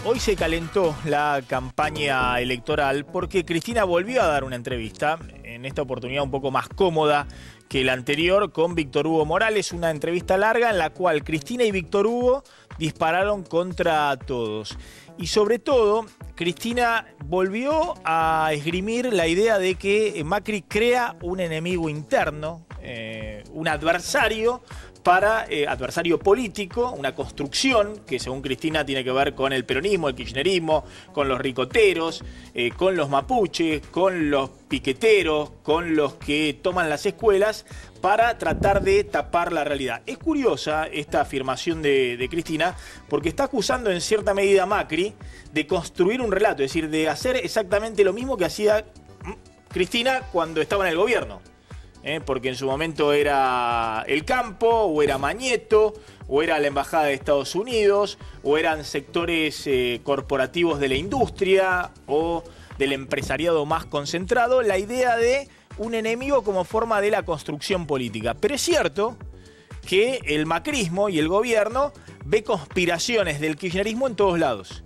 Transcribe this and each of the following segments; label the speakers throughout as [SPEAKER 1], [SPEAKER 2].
[SPEAKER 1] Hoy se calentó la campaña electoral porque Cristina volvió a dar una entrevista, en esta oportunidad un poco más cómoda que la anterior, con Víctor Hugo Morales, una entrevista larga en la cual Cristina y Víctor Hugo dispararon contra todos. Y sobre todo, Cristina volvió a esgrimir la idea de que Macri crea un enemigo interno, un adversario adversario político, una construcción que según Cristina tiene que ver con el peronismo, el kirchnerismo, con los ricoteros, con los mapuches, con los piqueteros, con los que toman las escuelas para tratar de tapar la realidad. Es curiosa esta afirmación de Cristina porque está acusando en cierta medida a Macri de construir un relato, es decir, de hacer exactamente lo mismo que hacía Cristina cuando estaba en el gobierno. Porque en su momento era el campo, o era Mañeto, o era la Embajada de Estados Unidos, o eran sectores corporativos de la industria, o del empresariado más concentrado, la idea de un enemigo como forma de la construcción política. Pero es cierto que el macrismo y el gobierno ve conspiraciones del kirchnerismo en todos lados.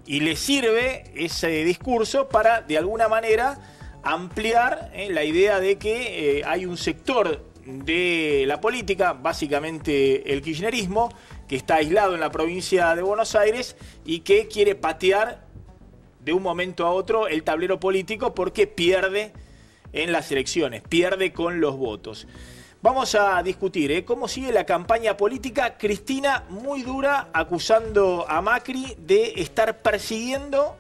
[SPEAKER 1] Y le sirve ese discurso para, de alguna manera, ampliar la idea de que hay un sector de la política, básicamente el kirchnerismo, que está aislado en la provincia de Buenos Aires y que quiere patear de un momento a otro el tablero político porque pierde en las elecciones, pierde con los votos. Vamos a discutir cómo sigue la campaña política. Cristina muy dura acusando a Macri de estar persiguiendo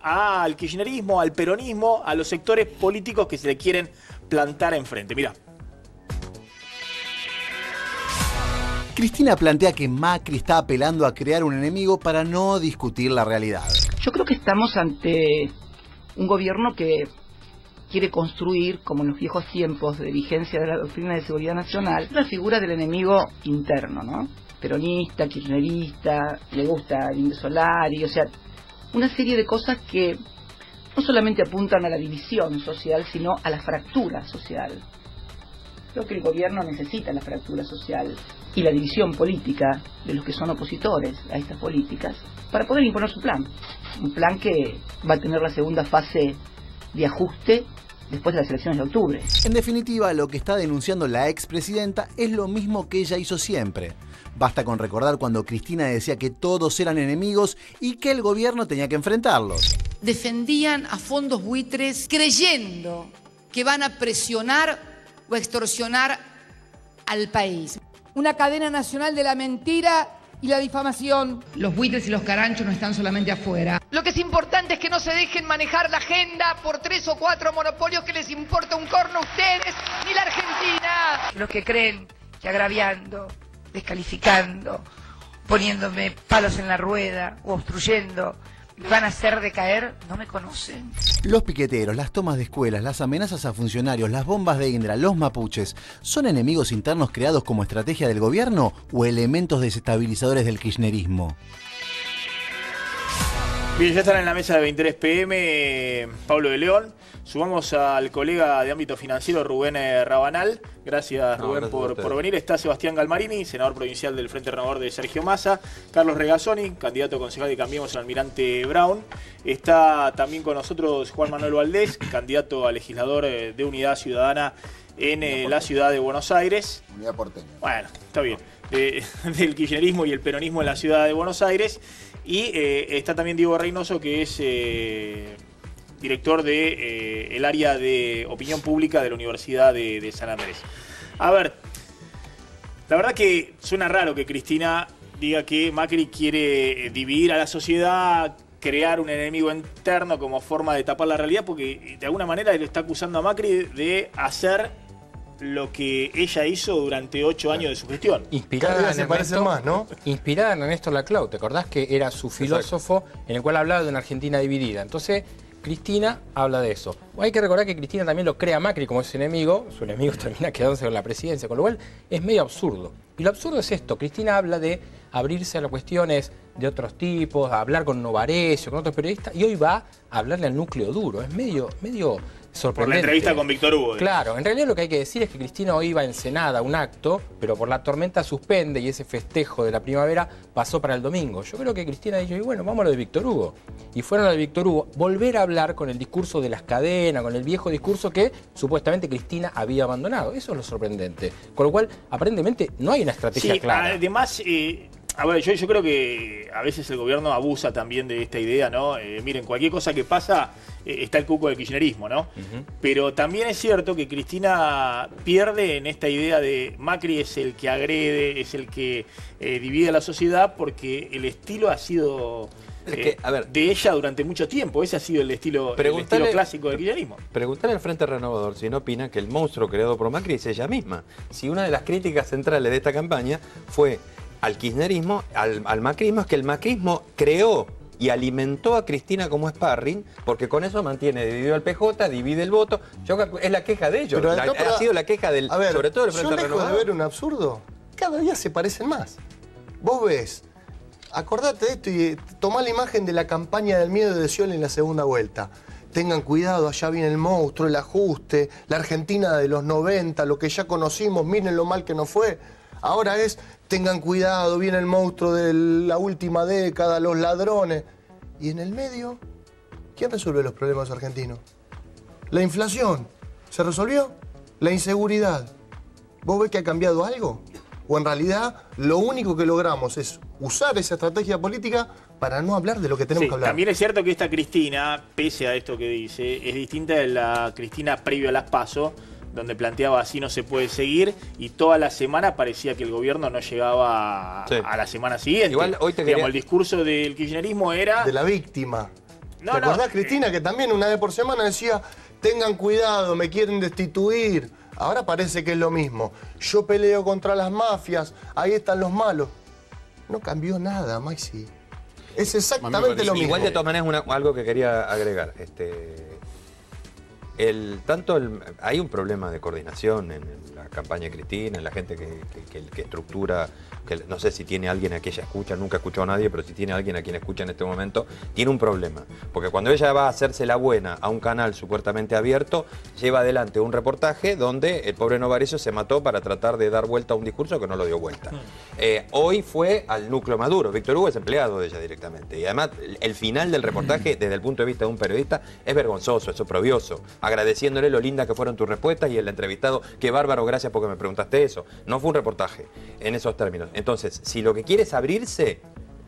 [SPEAKER 1] al kirchnerismo, al peronismo, a los sectores políticos que se le quieren plantar enfrente. Mirá.
[SPEAKER 2] Cristina plantea que Macri está apelando a crear un enemigo para no discutir la realidad.
[SPEAKER 3] Yo creo que estamos ante un gobierno que quiere construir, como en los viejos tiempos de vigencia de la doctrina de seguridad nacional, la figura del enemigo interno, ¿no? Peronista, kirchnerista, le gusta el Indio Solari, o sea, una serie de cosas que no solamente apuntan a la división social, sino a la fractura social. Creo que el gobierno necesita la fractura social y la división política de los que son opositores a estas políticas para poder imponer su plan. Un plan que va a tener la segunda fase de ajuste después de las elecciones de octubre.
[SPEAKER 2] En definitiva, lo que está denunciando la expresidenta es lo mismo que ella hizo siempre. Basta con recordar cuando Cristina decía que todos eran enemigos y que el gobierno tenía que enfrentarlos.
[SPEAKER 4] Defendían a fondos buitres creyendo que van a presionar o extorsionar al país. Una cadena nacional de la mentira y la difamación. Los buitres y los caranchos no están solamente afuera. Lo que es importante es que no se dejen manejar la agenda por 3 o 4 monopolios que les importa un corno a ustedes ni la Argentina.
[SPEAKER 5] Los que creen que agraviando, descalificando, poniéndome palos en la rueda o obstruyendo me van a hacer decaer, no me conocen.
[SPEAKER 2] Los piqueteros, las tomas de escuelas, las amenazas a funcionarios, las bombas de Indra, los mapuches, ¿son enemigos internos creados como estrategia del gobierno o elementos desestabilizadores del kirchnerismo?
[SPEAKER 1] Bien, ya están en la mesa de 23 PM Pablo de León. Sumamos al colega de ámbito financiero Rubén Rabanal. Gracias, Rubén, por venir. Está Sebastián Galmarini, senador provincial del Frente Renovador de Sergio Massa. Carlos Regazzoni, candidato concejal de Cambiemos en Almirante Brown. Está también con nosotros Juan Manuel Valdés, candidato a legislador de Unidad Ciudadana en la ciudad de Buenos Aires.
[SPEAKER 6] Unidad porteña.
[SPEAKER 1] Bueno, está bien. Del kirchnerismo y el peronismo en la ciudad de Buenos Aires. Y está también Diego Reynoso, que es director de el área de opinión pública de la Universidad de San Andrés. A ver, la verdad que suena raro que Cristina diga que Macri quiere dividir a la sociedad, crear un enemigo interno como forma de tapar la realidad, porque de alguna manera le está acusando a Macri de hacer lo que ella hizo durante 8 años de su gestión.
[SPEAKER 7] Inspirada en Ernesto Laclau. ¿Te acordás que era su filósofo en el cual hablaba de una Argentina dividida? Entonces, Cristina habla de eso. Hay que recordar que Cristina también lo crea a Macri como su enemigo termina quedándose con la presidencia, con lo cual es medio absurdo. Y lo absurdo es esto, Cristina habla de abrirse a las cuestiones de otros tipos, a hablar con Novarecio, con otros periodistas, y hoy va a hablarle al núcleo duro. Es medio sorprendente.
[SPEAKER 1] Por la entrevista con Víctor Hugo.
[SPEAKER 7] Claro, en realidad lo que hay que decir es que Cristina hoy iba a Ensenada a un acto, pero por la tormenta suspende y ese festejo de la primavera pasó para el domingo. Yo creo que Cristina ha dicho, y bueno, vamos a lo de Víctor Hugo. Y fueron a lo de Víctor Hugo, volver a hablar con el discurso de las cadenas, con el viejo discurso que supuestamente Cristina había abandonado. Eso es lo sorprendente. Con lo cual, aparentemente, no hay una estrategia clara.
[SPEAKER 1] Además, a ver, yo creo que a veces el gobierno abusa también de esta idea, ¿no? Miren, cualquier cosa que pasa, está el cuco del kirchnerismo, ¿no? Pero también es cierto que Cristina pierde en esta idea de Macri es el que agrede, es el que divide a la sociedad, porque el estilo ha sido de ella durante mucho tiempo. Ese ha sido el estilo clásico del kirchnerismo.
[SPEAKER 6] Preguntarle al Frente Renovador si no opina que el monstruo creado por Macri es ella misma. Si una de las críticas centrales de esta campaña fue al kirchnerismo, al macrismo, es que el macrismo creó y alimentó a Cristina como sparring, porque con eso mantiene dividido al PJ, divide el voto. Es la queja de ellos, ha sido la queja del, sobre todo del Frente Renovador.
[SPEAKER 8] ¿De ver un absurdo? Cada día se parecen más. Vos ves, acordate de esto y tomá la imagen de la campaña del miedo de Scioli en la segunda vuelta. Tengan cuidado, allá viene el monstruo, el ajuste, la Argentina de los 90, lo que ya conocimos, miren lo mal que nos fue. Ahora es, tengan cuidado, viene el monstruo de la última década, los ladrones. Y en el medio, ¿quién resuelve los problemas argentinos? La inflación. ¿Se resolvió? La inseguridad. ¿Vos ves que ha cambiado algo? ¿O en realidad lo único que logramos es usar esa estrategia política para no hablar de lo que tenemos que hablar?
[SPEAKER 1] También es cierto que esta Cristina, pese a esto que dice, es distinta de la Cristina previo a las PASO, donde planteaba así no se puede seguir, y toda la semana parecía que el gobierno no llegaba a la semana siguiente.
[SPEAKER 6] Igual hoy
[SPEAKER 1] el discurso del kirchnerismo era...
[SPEAKER 8] de la víctima. ¿Te acordás, Cristina, que también una vez por semana decía, tengan cuidado, me quieren destituir? Ahora parece que es lo mismo. Yo peleo contra las mafias, ahí están los malos. No cambió nada, Maxi. Es exactamente lo mismo.
[SPEAKER 6] Igual, de todas maneras, algo que quería agregar. Hay un problema de coordinación en la campaña de Cristina, en la gente que estructura, que no sé si tiene alguien a quien ella escucha, nunca escuchó a nadie, pero si tiene alguien a quien escucha en este momento, tiene un problema. Porque cuando ella va a hacerse la buena a un canal supuestamente abierto, lleva adelante un reportaje donde el pobre Novarecio se mató para tratar de dar vuelta a un discurso que no lo dio vuelta. Hoy fue al núcleo Maduro. Víctor Hugo es empleado de ella directamente. Y además, el final del reportaje, desde el punto de vista de un periodista, es vergonzoso, es oprobioso. Agradeciéndole lo linda que fueron tus respuestas y el entrevistado, qué bárbaro, gracias porque me preguntaste eso. No fue un reportaje en esos términos. Entonces, si lo que quiere es abrirse,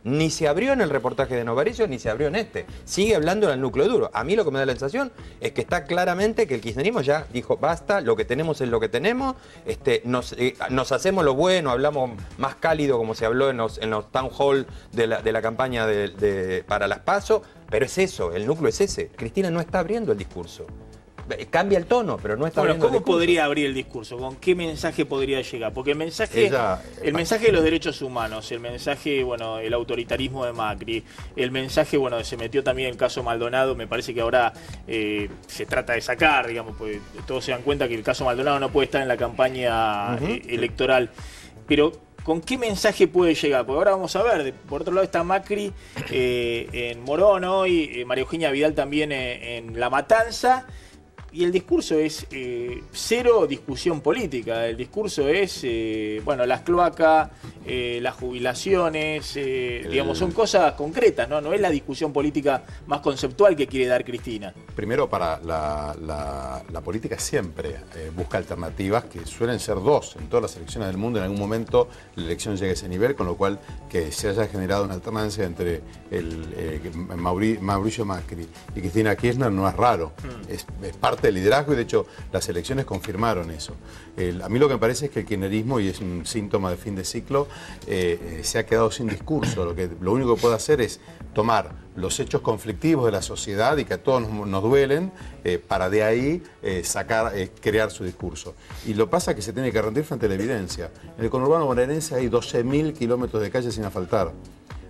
[SPEAKER 6] ni se abrió en el reportaje de Novarecio, ni se abrió en este. Sigue hablando en el núcleo duro. A mí lo que me da la sensación es que está claramente que el kirchnerismo ya dijo, basta, lo que tenemos es lo que tenemos, nos hacemos lo bueno, hablamos más cálido como se habló en los town hall de la campaña para las PASO, pero es eso, el núcleo es ese. Cristina no está abriendo el discurso. Cambia el tono, pero no está abriendo el discurso.
[SPEAKER 1] ¿Cómo podría abrir el discurso? ¿Con qué mensaje podría llegar? Porque el mensaje de los derechos humanos, el mensaje, bueno, el autoritarismo de Macri, el mensaje, bueno, se metió también el caso Maldonado, me parece que ahora se trata de sacar, digamos, pues todos se dan cuenta que el caso Maldonado no puede estar en la campaña electoral. Pero ¿con qué mensaje puede llegar? Porque ahora vamos a ver, por otro lado está Macri en Morón hoy, María Eugenia Vidal también en La Matanza. Y el discurso es cero discusión política. El discurso es, bueno, las cloacas, las jubilaciones, digamos, son cosas concretas, ¿no? No es la discusión política más conceptual que quiere dar Cristina.
[SPEAKER 9] Primero, para la política siempre busca alternativas, que suelen ser dos. En todas las elecciones del mundo, en algún momento, la elección llega a ese nivel, con lo cual que se haya generado una alternancia entre Mauricio Macri y Cristina Kirchner no es raro. Es parte del liderazgo y de hecho las elecciones confirmaron eso. A mí lo que me parece es que el kirchnerismo, y es un síntoma de fin de ciclo, se ha quedado sin discurso. Lo único que puede hacer es tomar los hechos conflictivos de la sociedad y que a todos nos duelen, para de ahí crear su discurso. Y lo pasa que se tiene que rendir frente a la evidencia. En el conurbano bonaerense hay 12.000 kilómetros de calle sin asfaltar.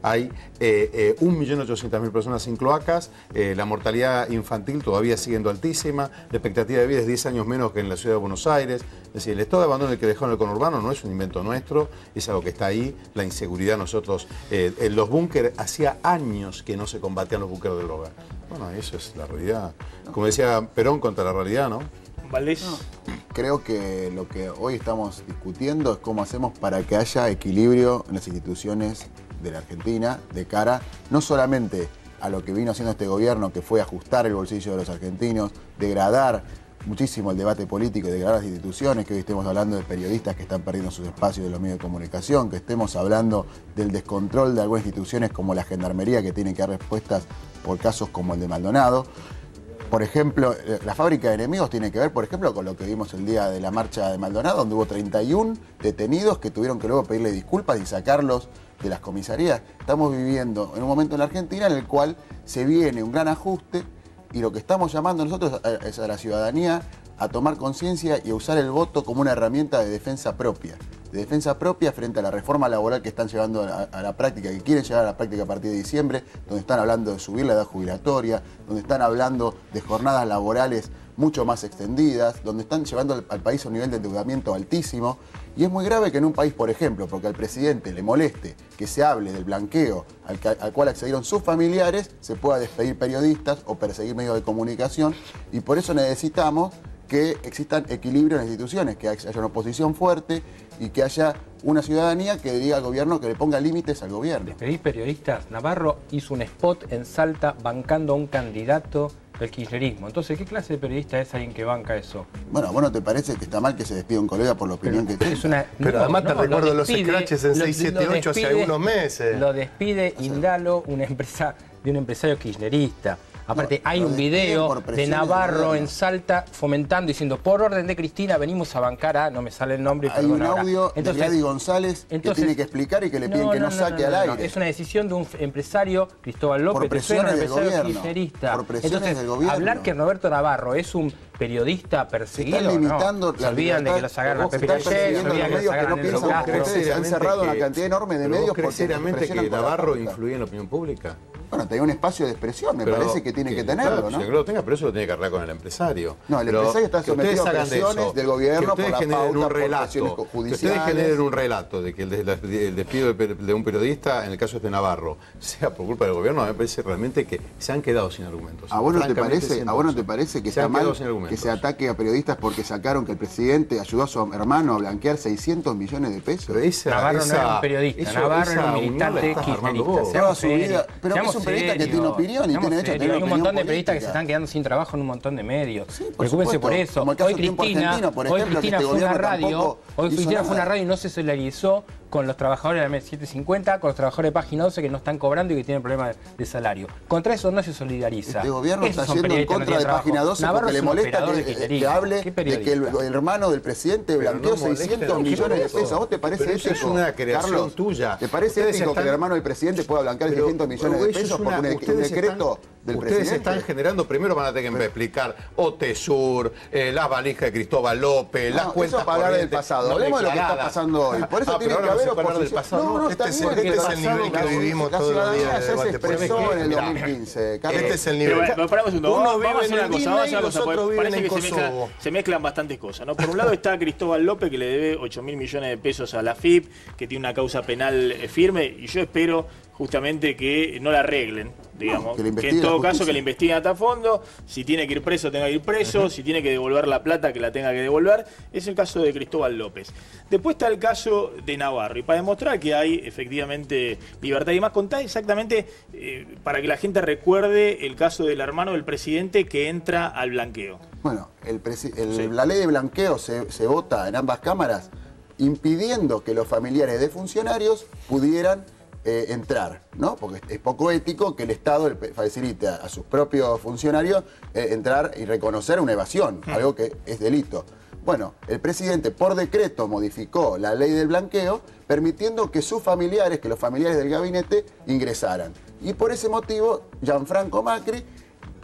[SPEAKER 9] hay 1.800.000 personas sin cloacas, la mortalidad infantil todavía siendo altísima, la expectativa de vida es 10 años menos que en la ciudad de Buenos Aires. Es decir, el estado de abandono que dejó en el conurbano no es un invento nuestro, es algo que está ahí, la inseguridad nosotros, en los búnkeres, hacía años que no se combatían los búnkeres de droga. Bueno, eso es la realidad. Como decía Perón, contra la realidad, ¿no?
[SPEAKER 1] Valdés.
[SPEAKER 10] Creo que lo que hoy estamos discutiendo es cómo hacemos para que haya equilibrio en las instituciones de la Argentina de cara no solamente a lo que vino haciendo este gobierno, que fue ajustar el bolsillo de los argentinos, degradar muchísimo el debate político y degradar las instituciones, que hoy estemos hablando de periodistas que están perdiendo sus espacios de los medios de comunicación, que estemos hablando del descontrol de algunas instituciones como la Gendarmería, que tiene que dar respuestas por casos como el de Maldonado. Por ejemplo, la fábrica de enemigos tiene que ver, por ejemplo, con lo que vimos el día de la marcha de Maldonado, donde hubo 31 detenidos que tuvieron que luego pedirle disculpas y sacarlos de las comisarías. Estamos viviendo en un momento en la Argentina en el cual se viene un gran ajuste y lo que estamos llamando nosotros es a la ciudadanía a tomar conciencia y a usar el voto como una herramienta de defensa propia. De defensa propia frente a la reforma laboral que están llevando a la práctica, que quieren llevar a la práctica a partir de diciembre, donde están hablando de subir la edad jubilatoria, donde están hablando de jornadas laborales mucho más extendidas, donde están llevando al país a un nivel de endeudamiento altísimo. Y es muy grave que en un país, por ejemplo, porque al presidente le moleste que se hable del blanqueo al cual accedieron sus familiares, se pueda despedir periodistas o perseguir medios de comunicación. Y por eso necesitamos que existan equilibrio en las instituciones, que haya una oposición fuerte y que haya una ciudadanía que diga al gobierno que le ponga límites al gobierno.
[SPEAKER 7] Despedir periodistas. Navarro hizo un spot en Salta bancando a un candidato del kirchnerismo. Entonces, ¿qué clase de periodista es alguien que banca eso?
[SPEAKER 10] Bueno, ¿vos no te parece que está mal que se despida un colega por la opinión que tiene?
[SPEAKER 8] Pero además te recuerdo los scratches en 678 hace algunos meses.
[SPEAKER 7] Lo despide Indalo, una empresa de un empresario kirchnerista. Aparte, hay un video de Navarro en Salta fomentando, diciendo, por orden de Cristina venimos a bancar a, no me sale el nombre.
[SPEAKER 10] Hay un audio de Gladys González que tiene que explicar y que le piden que no saque al aire.
[SPEAKER 7] Es una decisión de un empresario, Cristóbal López,
[SPEAKER 10] por presiones
[SPEAKER 7] un
[SPEAKER 10] del
[SPEAKER 7] empresario
[SPEAKER 10] gobierno.
[SPEAKER 7] kirchnerista.
[SPEAKER 10] Por presiones del gobierno.
[SPEAKER 7] Hablar que Roberto Navarro es un periodista perseguido,
[SPEAKER 10] se están limitando
[SPEAKER 7] no. Se olvidan de que lo sacaron a Pepe Cayet, se olvidan que lo sacaron a Nelson Castro.
[SPEAKER 10] Se han cerrado una cantidad enorme de medios
[SPEAKER 9] porque seriamente que Navarro influye en la opinión pública.
[SPEAKER 10] Bueno, tenía un espacio de expresión, me parece que tiene que tenerlo, ¿no?
[SPEAKER 9] Que lo tenga, pero eso lo tiene que arreglar con el empresario.
[SPEAKER 10] No, el empresario está sometido a presiones del gobierno por la pauta, por presiones judiciales.
[SPEAKER 9] Que ustedes generen un relato de que el despido de un periodista, en el caso de Navarro, sea por culpa del gobierno, a mí me parece realmente que se han quedado sin argumentos.
[SPEAKER 10] ¿A vos no te parece que está mal que se ataque a periodistas porque sacaron que el presidente ayudó a su hermano a blanquear 600 millones de pesos?
[SPEAKER 7] Navarro no era un periodista, Navarro era un militante kirchnerista.
[SPEAKER 10] Pero es un periodista que tiene opinión y tiene derecho a tener opinión.
[SPEAKER 7] Hay un montón de periodistas que se están quedando sin trabajo en un montón de medios.
[SPEAKER 10] Sí,
[SPEAKER 7] preocúpense por eso.
[SPEAKER 10] Hoy Cristina
[SPEAKER 7] fue una radio, y no se solidarizó con los trabajadores de la 750, con los trabajadores de Página 12 que no están cobrando y que tienen problemas de salario. Contra eso no se solidariza.
[SPEAKER 10] Este gobierno está yendo en contra de Página 12 porque le molesta que hable de que el hermano del presidente blanqueó 600 millones de pesos. ¿A vos te parece ético?
[SPEAKER 9] Es una creación tuya.
[SPEAKER 10] ¿Te parece ético que el hermano del presidente pueda blanquear 600 millones de pesos por un decreto del presidente?
[SPEAKER 9] Ustedes están generando, primero van a tener que explicar OTESUR, las valijas de Cristóbal López, las cuentas
[SPEAKER 10] para hablar del pasado. Hablemos de lo que está pasando hoy. Por eso tiene que haber oposición.
[SPEAKER 8] Este es el nivel que vivimos todos los días de debate
[SPEAKER 10] político. En el 2015.
[SPEAKER 8] Este es el nivel.
[SPEAKER 1] Pero paramos un segundo. Vamos a hacer una cosa.
[SPEAKER 8] Nosotros
[SPEAKER 1] Parece
[SPEAKER 8] vivimos
[SPEAKER 1] que
[SPEAKER 8] en Kosovo.
[SPEAKER 1] se mezclan bastantes cosas, ¿no? Por un lado está Cristóbal López, que le debe 8.000 millones de pesos a la AFIP, que tiene una causa penal firme, y yo espero justamente que no la arreglen, digamos, que en todo caso que la investiguen hasta fondo, si tiene que ir preso tenga que ir preso, si tiene que devolver la plata que la tenga que devolver. Es el caso de Cristóbal López. Después está el caso de Navarro, y para demostrar que hay efectivamente libertad y más, contá exactamente para que la gente recuerde el caso del hermano del presidente que entra al blanqueo.
[SPEAKER 10] Bueno, la ley de blanqueo se vota en ambas cámaras impidiendo que los familiares de funcionarios pudieran entrar, ¿no? Porque es poco ético que el Estado le facilite a sus propios funcionarios entrar y reconocer una evasión, algo que es delito. Bueno, el presidente por decreto modificó la ley del blanqueo, permitiendo que sus familiares, que los familiares del gabinete, ingresaran. Y por ese motivo, Gianfranco Macri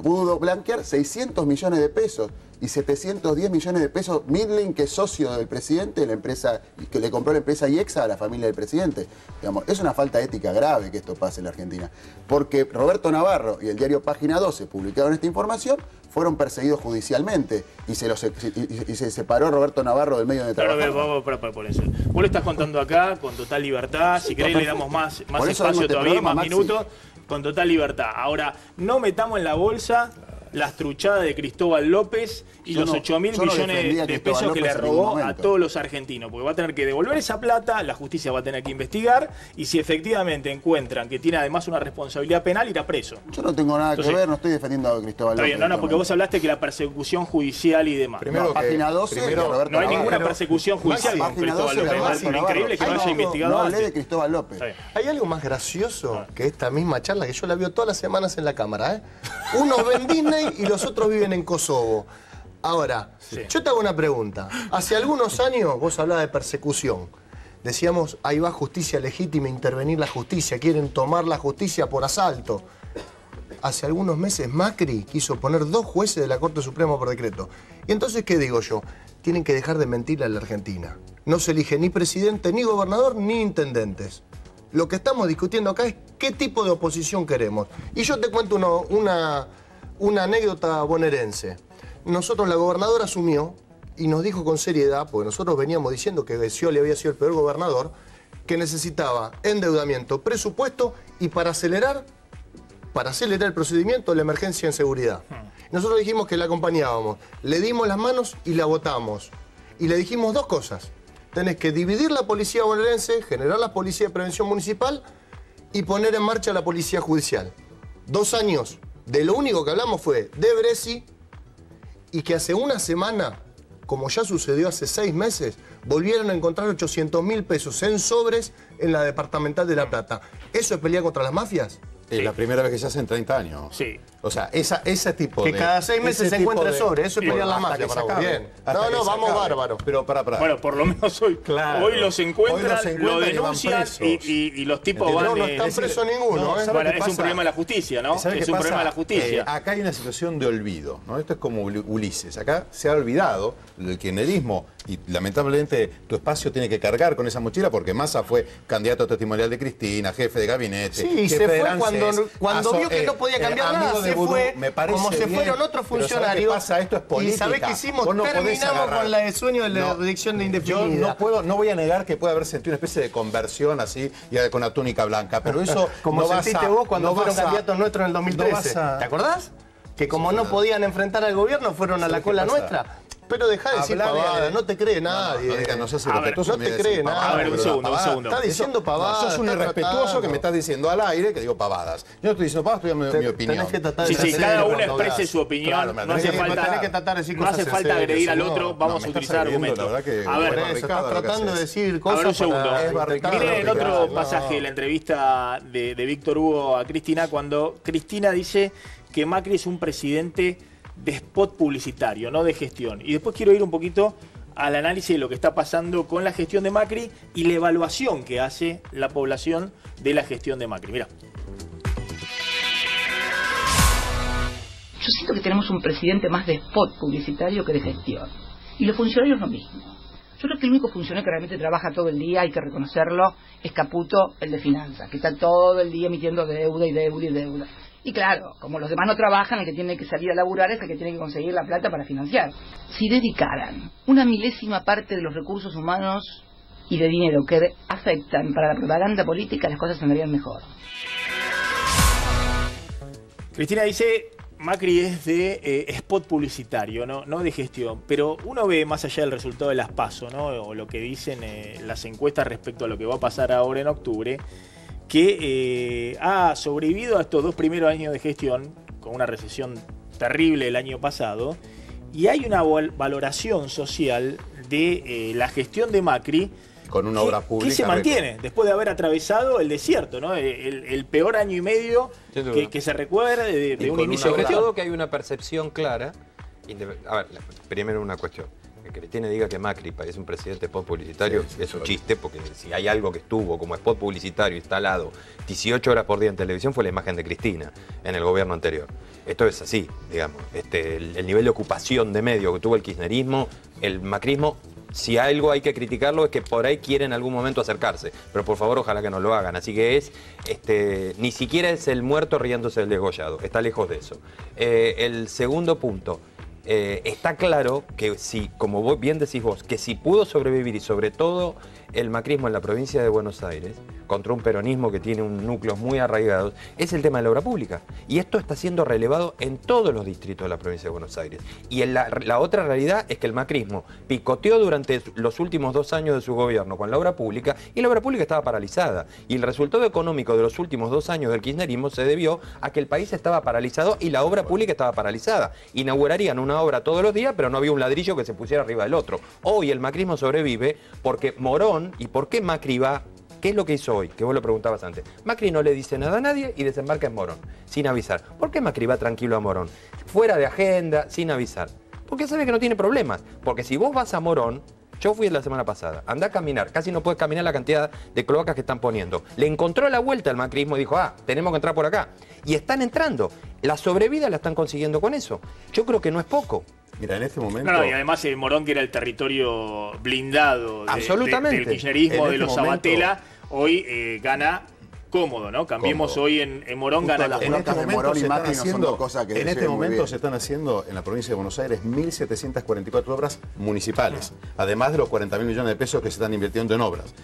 [SPEAKER 10] pudo blanquear 600 millones de pesos. y 710 millones de pesos Midland, que es socio del presidente, la empresa que le compró la empresa IEXA a la familia del presidente. Digamos, es una falta ética grave que esto pase en la Argentina. Porque Roberto Navarro y el diario Página 12 publicaron esta información, fueron perseguidos judicialmente y se separó Roberto Navarro del medio de trabajo.
[SPEAKER 1] Pero por eso. Vos lo estás contando acá con total libertad. Si querés le damos más espacio todavía, más minutos. Con total libertad. Ahora, no metamos en la bolsa las truchadas de Cristóbal López y los 8.000 millones de pesos que le robó a todos los argentinos. Porque va a tener que devolver esa plata, la justicia va a tener que investigar y si efectivamente encuentran que tiene además una responsabilidad penal, irá preso.
[SPEAKER 10] Yo no tengo nada que ver, no estoy defendiendo a Cristóbal López.
[SPEAKER 1] Está bien, porque vos hablaste que la persecución judicial y demás.
[SPEAKER 10] Primero Página 12,
[SPEAKER 1] no hay ninguna persecución judicial con Cristóbal López. Es increíble que no haya investigado
[SPEAKER 10] antes. No hablé de Cristóbal López.
[SPEAKER 8] Hay algo más gracioso que esta misma charla, que yo la veo todas las semanas en la cámara, ¿eh? Unos ven Disney y los otros viven en Kosovo. Ahora, yo te hago una pregunta. Hace algunos años vos hablabas de persecución. Decíamos, ahí va justicia legítima, intervenir la justicia, quieren tomar la justicia por asalto. Hace algunos meses Macri quiso poner 2 jueces de la Corte Suprema por decreto. Y entonces, ¿qué digo yo? Tienen que dejar de mentirle a la Argentina. No se elige ni presidente, ni gobernador, ni intendentes. Lo que estamos discutiendo acá es qué tipo de oposición queremos. Y yo te cuento una anécdota bonaerense. Nosotros, la gobernadora asumió y nos dijo con seriedad, porque nosotros veníamos diciendo que Scioli había sido el peor gobernador, que necesitaba endeudamiento, presupuesto y para acelerar el procedimiento, la emergencia en seguridad. Nosotros dijimos que la acompañábamos, le dimos las manos y la votamos. Y le dijimos 2 cosas. Tenés que dividir la policía bonaerense, generar la policía de prevención municipal y poner en marcha la policía judicial. 2 años. De lo único que hablamos fue de Bresi y que hace una semana, como ya sucedió hace 6 meses, volvieron a encontrar 800.000 pesos en sobres en la departamental de La Plata. ¿Eso es pelear contra las mafias?
[SPEAKER 9] Es la primera vez que se hace en 30 años.
[SPEAKER 1] Sí.
[SPEAKER 9] O sea, ese tipo de...
[SPEAKER 8] Que cada 6 meses se encuentre sobre, eso es pelear la mafia para vos. Bien. No, vamos bárbaro.
[SPEAKER 9] Pero para.
[SPEAKER 1] Bueno, por lo menos hoy,
[SPEAKER 9] claro.
[SPEAKER 1] Hoy los encuentran, lo denuncian y los tipos van...
[SPEAKER 8] No están presos ninguno.
[SPEAKER 1] Bueno, es un problema de la justicia, ¿no? Es un problema de la justicia.
[SPEAKER 9] Acá hay una situación de olvido, ¿no? Esto es como Ulises. Acá se ha olvidado el kirchnerismo y lamentablemente tu espacio tiene que cargar con esa mochila porque Massa fue candidato testimonial de Cristina, jefe de gabinete.
[SPEAKER 8] Sí, se fue cuando vio que no podía cambiar nada, se fue, como se fueron otros funcionarios.
[SPEAKER 9] Pasa, esto es política.
[SPEAKER 8] Y ¿sabés qué hicimos? Terminamos con la de sueño de la dirección de indefinida.
[SPEAKER 9] Yo no voy a negar que puede haber sentido una especie de conversión así, y con la túnica blanca, pero eso
[SPEAKER 8] como sentiste vos cuando fueron candidatos nuestros en el 2013. ¿Te acordás? Que como no podían enfrentar al gobierno, fueron a la cola nuestra. Pero dejá de decir pavada, no te cree nadie.
[SPEAKER 9] No
[SPEAKER 8] te cree nadie.
[SPEAKER 1] A ver, un segundo.
[SPEAKER 8] Estás diciendo pavadas.
[SPEAKER 9] Sos un irrespetuoso que me estás diciendo al aire que digo pavadas. Yo no estoy diciendo pavadas, estoy dando mi opinión.
[SPEAKER 1] Si cada uno exprese su opinión, no hace falta agredir al otro, vamos a utilizar argumentos.
[SPEAKER 8] A ver, estás tratando de decir cosas.
[SPEAKER 1] A ver, un segundo. Miren en otro pasaje de la entrevista de Víctor Hugo a Cristina, cuando Cristina dice que Macri es un presidente de spot publicitario, no de gestión. Y después quiero ir un poquito al análisis de lo que está pasando con la gestión de Macri y la evaluación que hace la población de la gestión de Macri. Mirá.
[SPEAKER 3] Yo siento que tenemos un presidente más de spot publicitario que de gestión. Y los funcionarios lo mismo. Yo creo que el único funcionario que realmente trabaja todo el día, hay que reconocerlo, es Caputo, el de finanzas, que está todo el día emitiendo deuda y deuda y deuda. Y claro, como los demás no trabajan, el que tiene que salir a laburar es el que tiene que conseguir la plata para financiar. Si dedicaran una milésima parte de los recursos humanos y de dinero que afectan para la propaganda política, las cosas andarían mejor.
[SPEAKER 1] Cristina dice, Macri es de spot publicitario, no de gestión. Pero uno ve más allá del resultado de las PASO, ¿no? O lo que dicen las encuestas respecto a lo que va a pasar ahora en octubre, que ha sobrevivido a estos 2 primeros años de gestión, con una recesión terrible el año pasado, y hay una valoración social de la gestión de Macri
[SPEAKER 9] con una obra pública
[SPEAKER 1] que se mantiene después de haber atravesado el desierto, ¿no? El peor año y medio que se recuerde de un inicio de gestión.
[SPEAKER 6] Sobre todo que hay una percepción clara. A ver, primero una cuestión. Que Cristina diga que Macri es un presidente spot publicitario es un chiste, porque si hay algo que estuvo como spot publicitario instalado 18 horas por día en televisión fue la imagen de Cristina en el gobierno anterior. Esto es así, digamos. El nivel de ocupación de medios que tuvo el kirchnerismo, el macrismo, si algo hay que criticarlo es que por ahí quiere en algún momento acercarse, pero por favor ojalá que no lo hagan. Así que ni siquiera es el muerto riéndose del degollado, está lejos de eso. El segundo punto, está claro que si, como vos bien decís vos, que si pudo sobrevivir y sobre todo el macrismo en la provincia de Buenos Aires, contra un peronismo que tiene un núcleos muy arraigados, es el tema de la obra pública. Y esto está siendo relevado en todos los distritos de la provincia de Buenos Aires. Y la otra realidad es que el macrismo picoteó durante los últimos 2 años de su gobierno con la obra pública y la obra pública estaba paralizada. Y el resultado económico de los últimos 2 años del kirchnerismo se debió a que el país estaba paralizado y la obra pública estaba paralizada. Inaugurarían una obra todos los días, pero no había un ladrillo que se pusiera arriba del otro. Hoy el macrismo sobrevive porque Morón, ¿y por qué Macri va? ¿Qué es lo que hizo hoy? Que vos lo preguntabas antes. Macri no le dice nada a nadie y desembarca en Morón, sin avisar. ¿Por qué Macri va tranquilo a Morón? Fuera de agenda, sin avisar. Porque sabe que no tiene problemas. Porque si vos vas a Morón, yo fui la semana pasada, anda a caminar, casi no puedes caminar la cantidad de cloacas que están poniendo. Le encontró la vuelta al macrismo y dijo, tenemos que entrar por acá. Y están entrando. La sobrevida la están consiguiendo con eso. Yo creo que no es poco.
[SPEAKER 9] Mira, en este momento...
[SPEAKER 1] No, y además Morón, que era el territorio blindado
[SPEAKER 6] absolutamente
[SPEAKER 1] del kirchnerismo, de los Sabatella, hoy gana cómodo, ¿no? Cambiemos
[SPEAKER 10] cómodo.
[SPEAKER 1] hoy en Morón, gana
[SPEAKER 10] Las
[SPEAKER 1] cómodo.
[SPEAKER 10] notas de Morón y Macri no son dos cosas que
[SPEAKER 9] en
[SPEAKER 10] se
[SPEAKER 9] este
[SPEAKER 10] ven muy
[SPEAKER 9] momento
[SPEAKER 10] bien.
[SPEAKER 9] se están haciendo en la provincia de Buenos Aires 1.744 obras municipales, además de los 40.000 millones de pesos que se están invirtiendo en obras.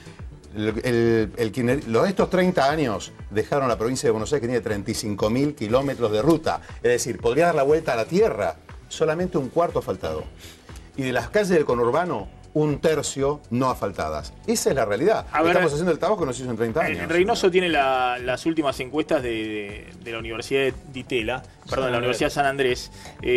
[SPEAKER 9] Estos 30 años dejaron la provincia de Buenos Aires que tiene 35.000 kilómetros de ruta. Es decir, podría dar la vuelta a la tierra. Solamente un cuarto ha faltado. Y de las calles del conurbano, 1/3 no asfaltadas. Esa es la realidad. Estamos haciendo el trabajo que nos hizo en 30 años.
[SPEAKER 1] Reynoso tiene las últimas encuestas de la Universidad de Itela, perdón, la Universidad de San Andrés,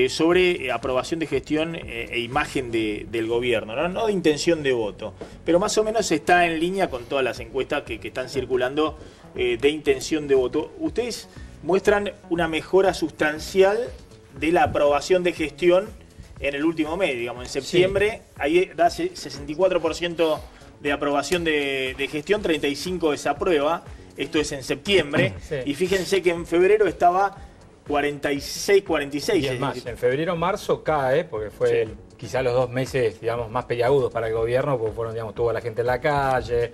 [SPEAKER 1] sobre aprobación de gestión e imagen del gobierno, no de intención de voto, pero más o menos está en línea con todas las encuestas que están circulando de intención de voto. Ustedes muestran una mejora sustancial de la aprobación de gestión en el último mes, digamos, en septiembre, ahí da 64% de aprobación de gestión, 35% desaprueba, esto es en septiembre, y fíjense que en febrero estaba 46, 46.
[SPEAKER 7] Y es más, en febrero, marzo cae, porque fue quizá los 2 meses, digamos, más peliagudos para el gobierno, porque fueron, digamos, tuvo la gente en la calle,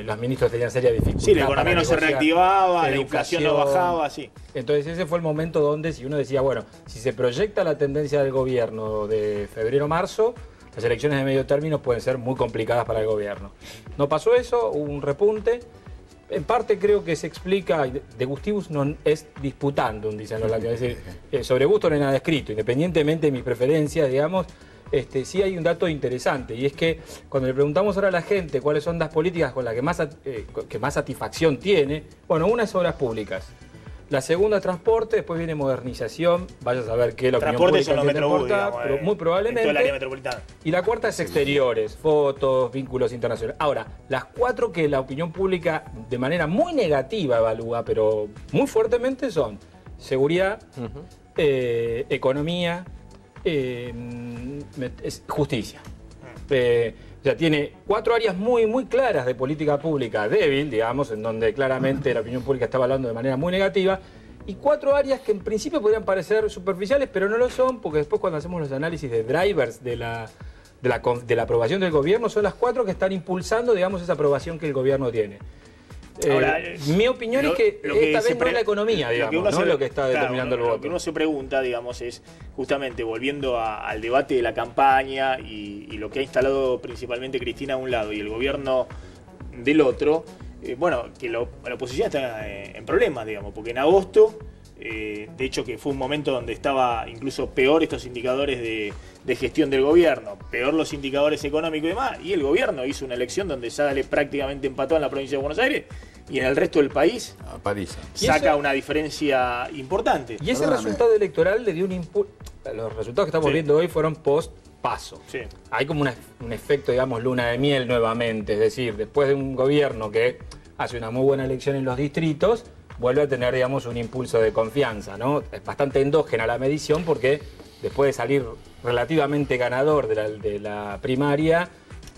[SPEAKER 7] los ministros tenían serias dificultades.
[SPEAKER 1] Sí, la economía no se reactivaba, la inflación no bajaba, sí.
[SPEAKER 7] Entonces ese fue el momento donde, si uno decía, bueno, si se proyecta la tendencia del gobierno de febrero-marzo, las elecciones de medio término pueden ser muy complicadas para el gobierno. No pasó eso, hubo un repunte. En parte creo que se explica, de gustibus non est disputandum, dicen los latinos. Es decir, sobre gusto no hay nada escrito, independientemente de mis preferencias, digamos. Sí hay un dato interesante, y es que cuando le preguntamos ahora a la gente cuáles son las políticas con las que más satisfacción tiene, bueno, una es obras públicas, la segunda es transporte, después viene modernización, vaya a saber qué es la opinión pública
[SPEAKER 1] son los metrobús,
[SPEAKER 7] pero muy probablemente,
[SPEAKER 1] en toda el área metropolitana.
[SPEAKER 7] Y la cuarta es exteriores, fotos, vínculos internacionales. Ahora, las 4 que la opinión pública de manera muy negativa evalúa, pero muy fuertemente, son seguridad, economía, justicia. O sea, tiene 4 áreas muy claras de política pública débil, digamos, en donde claramente la opinión pública está evaluando de manera muy negativa, y 4 áreas que en principio podrían parecer superficiales, pero no lo son, porque después cuando hacemos los análisis de drivers de la aprobación del gobierno, son las 4 que están impulsando, digamos, esa aprobación que el gobierno tiene. Ahora, mi opinión es que esta vez no es la economía, digamos, no es lo que está determinando el voto.
[SPEAKER 1] Lo que uno se pregunta, digamos, es justamente volviendo al debate de la campaña y lo que ha instalado principalmente Cristina a un lado y el gobierno del otro, bueno, que la oposición está en problemas, digamos, porque en agosto, de hecho que fue un momento donde estaba incluso peor estos indicadores de gestión del gobierno, peor los indicadores económicos y demás, y el gobierno hizo una elección donde sale prácticamente empatado en la provincia de Buenos Aires y en el resto del país saca una diferencia importante.
[SPEAKER 7] Y ese resultado electoral le dio un impulso. Los resultados que estamos viendo hoy fueron post-paso. Hay como un efecto, digamos, luna de miel nuevamente, es decir, después de un gobierno que hace una muy buena elección en los distritos, vuelve a tener, digamos, un impulso de confianza, ¿no? Es bastante endógena la medición porque después de salir relativamente ganador de la primaria,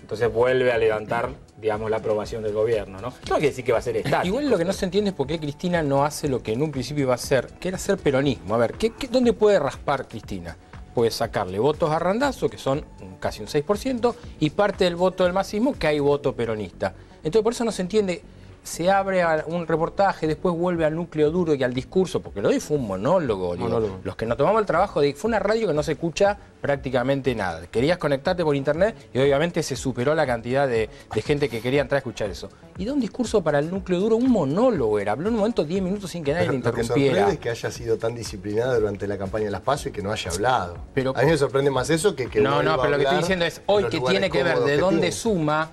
[SPEAKER 7] entonces vuelve a levantar, digamos, la aprobación del gobierno, ¿no? No quiere decir que va a ser estático. Igual lo que no se entiende es por qué Cristina no hace lo que en un principio iba a hacer, que era hacer peronismo. A ver, ¿dónde puede raspar Cristina? Puede sacarle votos a Randazzo, que son casi un 6%, y parte del voto del masismo, que hay voto peronista. Entonces, por eso no se entiende. Se abre a un reportaje, después vuelve al núcleo duro y al discurso, porque lo de hoy fue un monólogo. Digo, los que nos tomamos el trabajo fue una radio que no se escucha prácticamente nada. Querías conectarte por internet y obviamente se superó la cantidad de gente que quería entrar a escuchar eso. Y da un discurso para el núcleo duro, un monólogo era. Habló en un momento 10 minutos sin que nadie le interrumpiera.
[SPEAKER 8] Lo que sorprende es que haya sido tan disciplinada durante la campaña de las PASO y que no haya hablado. Pero, a mí me sorprende más eso que
[SPEAKER 7] no, pero lo que estoy diciendo es, hoy que tiene que ver de dónde suma.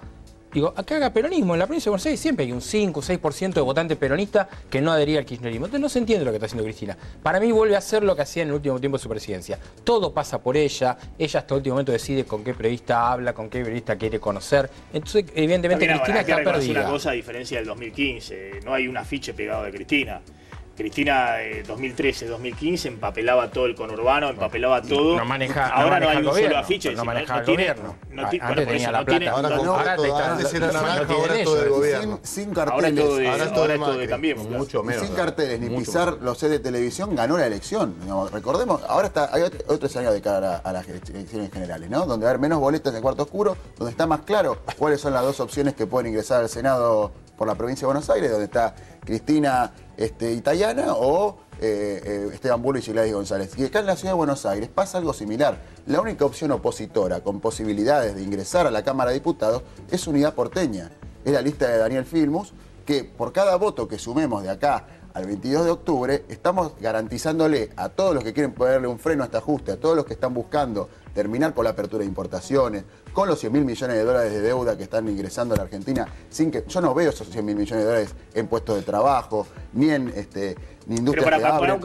[SPEAKER 7] Digo, acá haga peronismo. En la provincia de Buenos Aires siempre hay un 5 o 6% de votantes peronistas que no adhería al kirchnerismo. Entonces no se entiende lo que está haciendo Cristina. Para mí vuelve a hacer lo que hacía en el último tiempo de su presidencia. Todo pasa por ella. Ella hasta el último momento decide con qué periodista habla, con qué periodista quiere conocer. Entonces, evidentemente,
[SPEAKER 1] también,
[SPEAKER 7] Cristina está perdida.
[SPEAKER 1] Una cosa a diferencia del 2015. No hay un afiche pegado de Cristina. Cristina 2013-2015 empapelaba todo el conurbano, empapelaba todo.
[SPEAKER 7] No maneja,
[SPEAKER 1] ahora no hay un
[SPEAKER 7] gobierno,
[SPEAKER 1] solo afiche.
[SPEAKER 7] No maneja el
[SPEAKER 1] tiene,
[SPEAKER 7] gobierno.
[SPEAKER 1] Antes tenía la plata.
[SPEAKER 8] Antes era naranja, ahora es todo del gobierno.
[SPEAKER 10] Sin carteles.
[SPEAKER 1] Ahora es todo de Cambiemos.
[SPEAKER 9] Mucho menos.
[SPEAKER 10] Sin carteles ni pisar los sets de televisión ganó la elección. Recordemos, ahora hay otro escenario de cara a las elecciones generales, ¿no? Donde va a haber menos boletas de cuarto oscuro, donde está más claro cuáles son las dos opciones que pueden ingresar al Senado por la provincia de Buenos Aires, donde está Cristina Italiana o Esteban Bullrich y Gladys González. Y acá en la ciudad de Buenos Aires pasa algo similar. La única opción opositora con posibilidades de ingresar a la Cámara de Diputados es Unidad Porteña. Es la lista de Daniel Filmus, que por cada voto que sumemos de acá al 22 de octubre, estamos garantizándole a todos los que quieren ponerle un freno a este ajuste, a todos los que están buscando terminar con la apertura de importaciones, con los 100.000 millones de dólares de deuda que están ingresando a la Argentina, sin que yo no veo esos 100.000 millones de dólares en puestos de trabajo, ni en ni industrias que abren.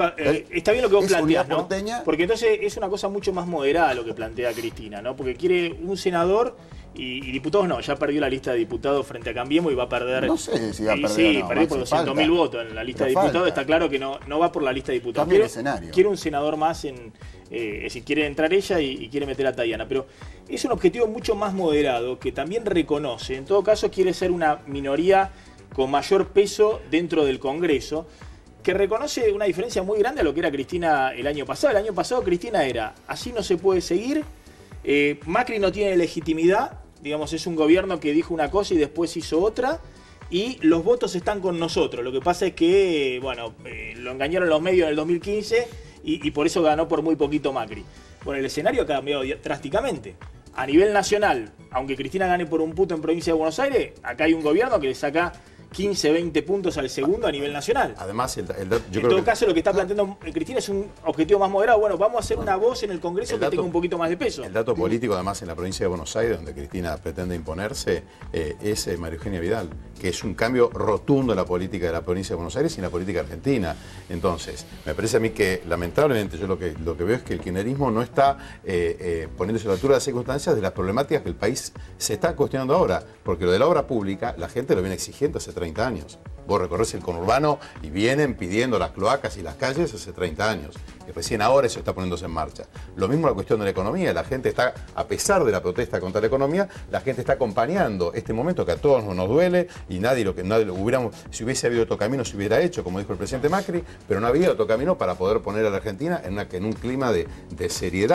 [SPEAKER 1] Está bien lo que vos planteás, ¿no?
[SPEAKER 10] Porteña.
[SPEAKER 1] Porque entonces es una cosa mucho más moderada lo que plantea Cristina, ¿no? Porque quiere un senador y diputados no, ya perdió la lista de diputados frente a Cambiemos y va a perder.
[SPEAKER 10] No sé si va a perder.
[SPEAKER 1] Sí,
[SPEAKER 10] o no,
[SPEAKER 1] perdió por 200.000 votos en la lista de diputados. Está claro que no va por la lista de diputados.
[SPEAKER 10] Cambia el escenario.
[SPEAKER 1] Quiere un senador más es decir, quiere entrar ella y quiere meter a Tayana. Pero es un objetivo mucho más moderado que también reconoce. En todo caso, quiere ser una minoría con mayor peso dentro del Congreso, que reconoce una diferencia muy grande a lo que era Cristina el año pasado. El año pasado Cristina era, así no se puede seguir, Macri no tiene legitimidad, digamos, es un gobierno que dijo una cosa y después hizo otra, y los votos están con nosotros. Lo que pasa es que, bueno, lo engañaron los medios en el 2015 y por eso ganó por muy poquito Macri. Bueno, el escenario ha cambiado drásticamente. A nivel nacional, aunque Cristina gane por un punto en provincia de Buenos Aires, acá hay un gobierno que le saca 15, 20 puntos al segundo a nivel nacional.
[SPEAKER 9] Además, en
[SPEAKER 1] todo caso, lo que está planteando Cristina es un objetivo más moderado. Bueno, vamos a hacer una voz en el Congreso que tenga un poquito más de peso.
[SPEAKER 9] El dato político, además, en la provincia de Buenos Aires, donde Cristina pretende imponerse, es María Eugenia Vidal, que es un cambio rotundo en la política de la provincia de Buenos Aires y en la política argentina. Entonces, me parece a mí que, lamentablemente, yo lo que veo es que el kirchnerismo no está poniéndose a la altura de las circunstancias de las problemáticas que el país se está cuestionando ahora. Porque lo de la obra pública, la gente lo viene exigiendo hace 30 años. Vos recorres el conurbano y vienen pidiendo las cloacas y las calles hace 30 años. Y recién ahora eso está poniéndose en marcha. Lo mismo la cuestión de la economía. La gente está, a pesar de la protesta contra la economía, la gente está acompañando este momento que a todos nos duele y nadie lo hubiéramos, si hubiese habido otro camino se hubiera hecho, como dijo el presidente Macri, pero no había otro camino para poder poner a la Argentina en un clima de seriedad.